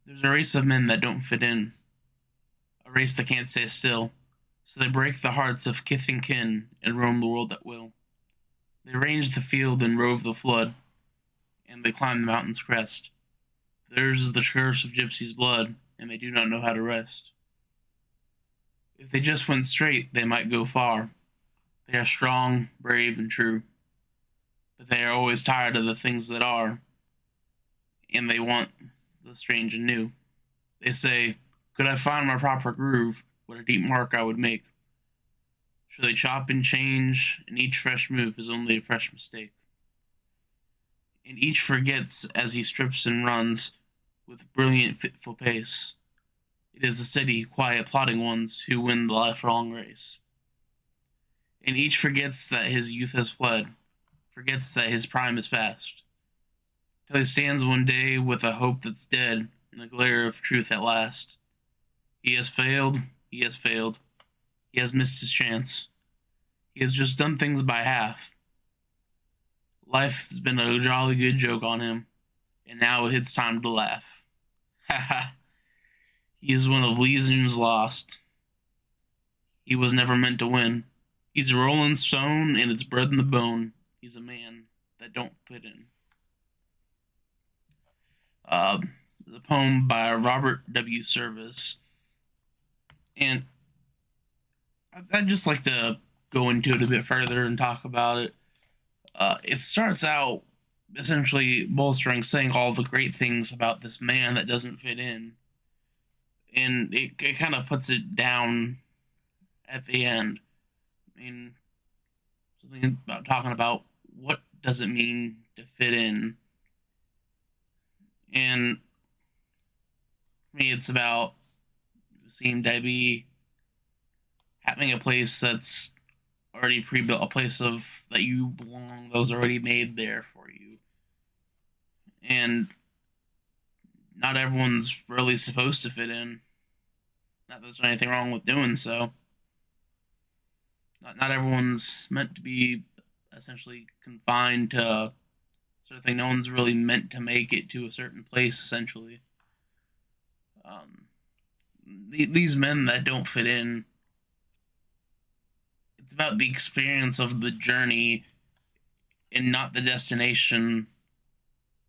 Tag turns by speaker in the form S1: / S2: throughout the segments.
S1: There's a race of men that don't fit in, a race that can't stay still. So they break the hearts of kith and kin and roam the world at will. They range the field and rove the flood, and they climb the mountain's crest. Theirs is the curse of gypsy's blood, and they do not know how to rest. If they just went straight, they might go far. They are strong, brave, and true, but they are always tired of the things that are, and they want the strange and new. They say, could I find my proper groove, what a deep mark I would make. Should they chop and change, and each fresh move is only a fresh mistake. And each forgets as he strips and runs with brilliant, fitful pace. It is the steady, quiet, plodding ones who win the lifelong race. And each forgets that his youth has fled, forgets that his prime is past, till he stands one day with a hope that's dead in the glare of truth at last. He has failed, he has failed, he has missed his chance. He has just done things by half. Life has been a jolly good joke on him, and now it's time to laugh. Ha ha. He is one of Legion's lost. He was never meant to win. He's a rolling stone, and it's bred in the bone. He's a man that don't fit in. Uh, the poem by Robert W. Service. And I'd just like to go into it a bit further and talk about it. It starts out essentially bolstering, saying all the great things about this man that doesn't fit in. And it kind of puts it down at the end. I mean, something about talking about what does it mean to fit in. And for me, it's about seeing Debbie having a place that's already pre-built, a place of that you belong, that was already made there for you. And not everyone's really supposed to fit in. Not that there's anything wrong with doing so. Not everyone's meant to be essentially confined to a sort of thing. No one's really meant to make it to a certain place, essentially. Um, these men that don't fit in, it's about the experience of the journey and not the destination,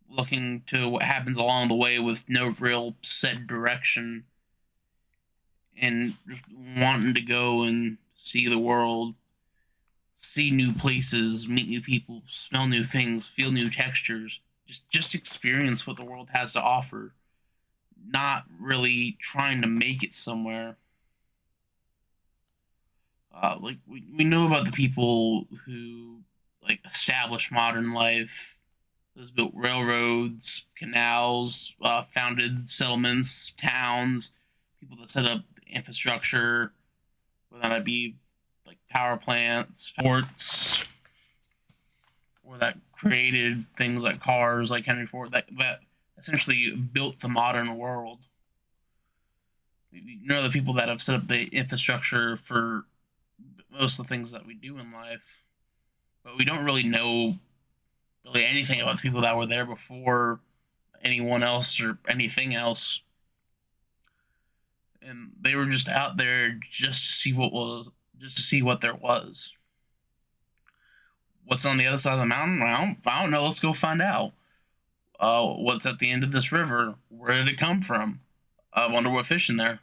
S1: looking to what happens along the way with no real set direction, and just wanting to go and see the world, see new places, meet new people, smell new things, feel new textures, just experience what the world has to offer, not really trying to make it somewhere. Like we know about the people who like established modern life, those built railroads, canals, founded settlements, towns, people that set up infrastructure, whether that be like power plants, ports, or that created things like cars, like Henry Ford, that essentially built the modern world. You know, the people that have set up the infrastructure for most of the things that we do in life, but we don't really know really anything about the people that were there before anyone else or anything else. And they were just out there just to see just to see what there was. What's on the other side of the mountain? Well, I don't know. Let's go find out. What's at the end of this river? Where did it come from? I wonder what fish in there.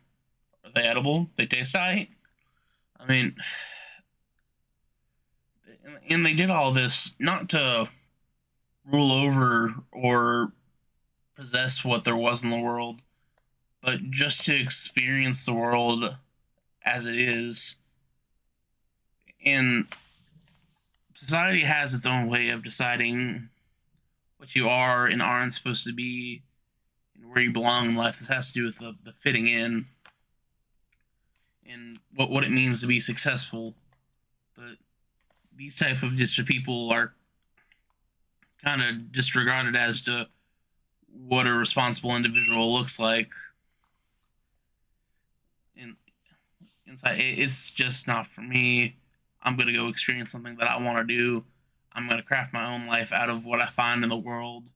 S1: Are they edible? They taste alright. I mean, and they did all this not to rule over or possess what there was in the world, but just to experience the world as it is. And society has its own way of deciding what you are and aren't supposed to be and where you belong in life. This has to do with the fitting in and what it means to be successful. But these type of just people are kind of disregarded as to what a responsible individual looks like. And inside, it's just not for me. I'm gonna go experience something that I want to do. I'm gonna craft my own life out of what I find in the world,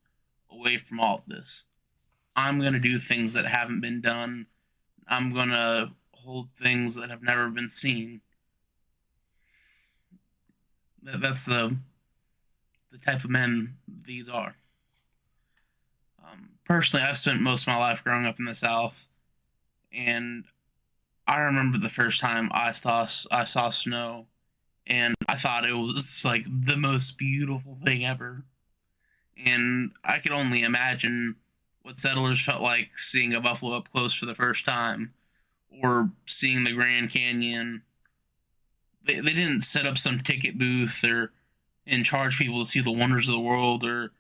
S1: away from all of this. I'm going to do things that haven't been done. I'm going to hold things that have never been seen. That's the type of men these are. Personally, I've spent most of my life growing up in the South, and I remember the first time I saw snow, and I thought it was like the most beautiful thing ever. And I could only imagine what settlers felt like seeing a buffalo up close for the first time, or seeing the Grand Canyon. They didn't set up some ticket booth or and charge people to see the wonders of the world, or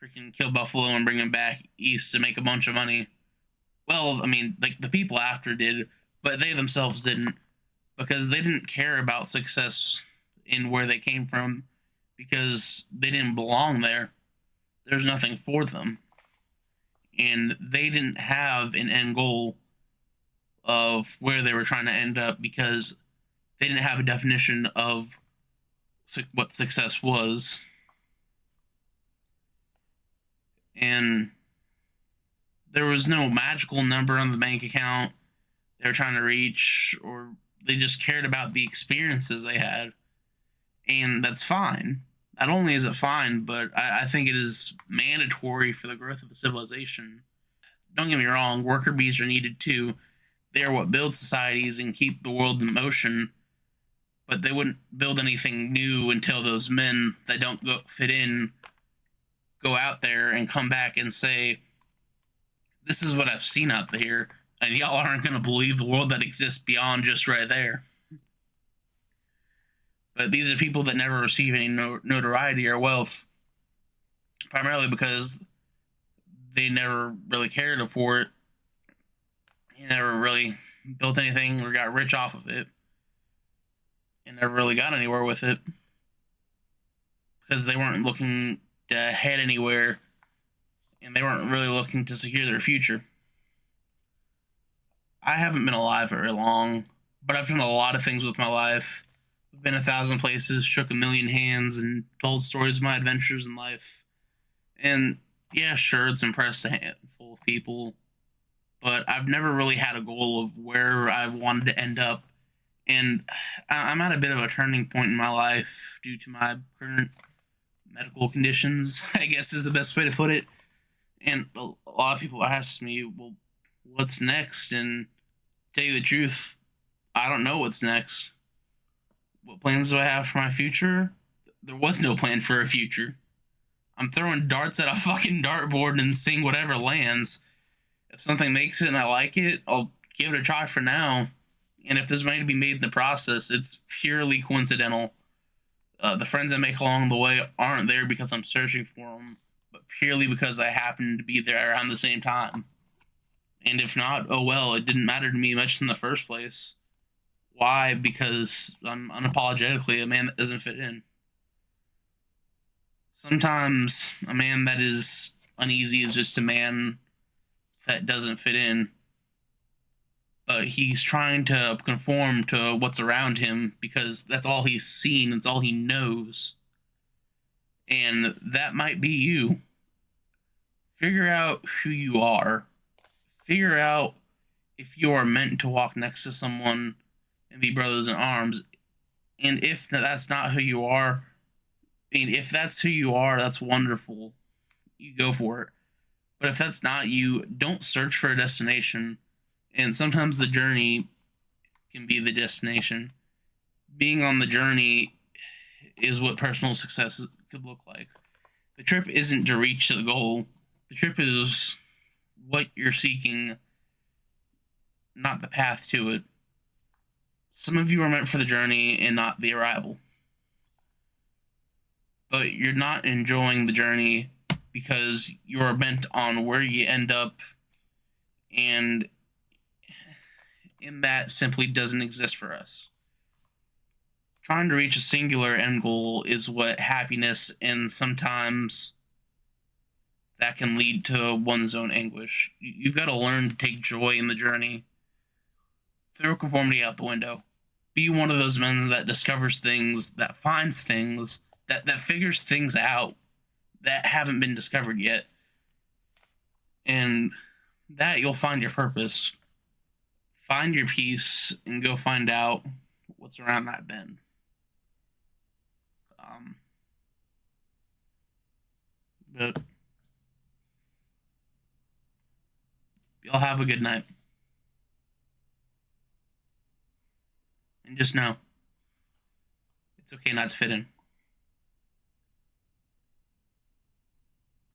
S1: freaking kill buffalo and bring them back east to make a bunch of money. Well, I mean, like the people after did, but they themselves didn't, because they didn't care about success in where they came from, because they didn't belong there. There's nothing for them, and they didn't have an end goal of where they were trying to end up, because they didn't have a definition of what success was. And there was no magical number on the bank account they were trying to reach, or they just cared about the experiences they had. And that's fine. Not only is it fine, but I think it is mandatory for the growth of a civilization. Don't get me wrong, worker bees are needed too. They are what build societies and keep the world in motion, but they wouldn't build anything new until those men that don't fit in go out there and come back and say, this is what I've seen out there, and y'all aren't going to believe the world that exists beyond just right there. But these are people that never receive any notoriety or wealth, primarily because they never really cared for it. They never really built anything or got rich off of it, and never really got anywhere with it, because they weren't looking to head anywhere, and they weren't really looking to secure their future. I haven't been alive very long, but I've done a lot of things with my life. I've been 1,000 places, shook a million hands, and told stories of my adventures in life. And yeah, sure, it's impressed a handful of people, but I've never really had a goal of where I wanted to end up. And I'm at a bit of a turning point in my life due to my current medical conditions, I guess is the best way to put it. And a lot of people ask me, well, what's next? And to tell you the truth, I don't know what's next. What plans do I have for my future? There was no plan for a future. I'm throwing darts at a fucking dartboard and seeing whatever lands. If something makes it and I like it, I'll give it a try for now. And if there's money to be made in the process, it's purely coincidental. The friends I make along the way aren't there because I'm searching for them, but purely because I happen to be there around the same time. And if not, oh well, it didn't matter to me much in the first place. Why? Because I'm unapologetically a man that doesn't fit in. Sometimes a man that is uneasy is just a man that doesn't fit in, but he's trying to conform to what's around him because that's all he's seen, it's all he knows. And that might be you. Figure out who you are. Figure out if you are meant to walk next to someone and be brothers in arms. And if that's not who you are, I mean, if that's who you are, that's wonderful. You go for it. But if that's not you, don't search for a destination. And sometimes the journey can be the destination. Being on the journey is what personal success could look like. The trip isn't to reach the goal. The trip is what you're seeking, not the path to it. Some of you are meant for the journey and not the arrival. But you're not enjoying the journey because you're bent on where you end up, and that simply doesn't exist for us. Trying to reach a singular end goal is what happiness, and sometimes that can lead to one's own anguish. You've got to learn to take joy in the journey. Throw conformity out the window. Be one of those men that discovers things, that finds things, that figures things out that haven't been discovered yet. And that you'll find your purpose. Find your peace and go find out what's around that bend. Um, but y'all have a good night. And just know it's okay not to fit in.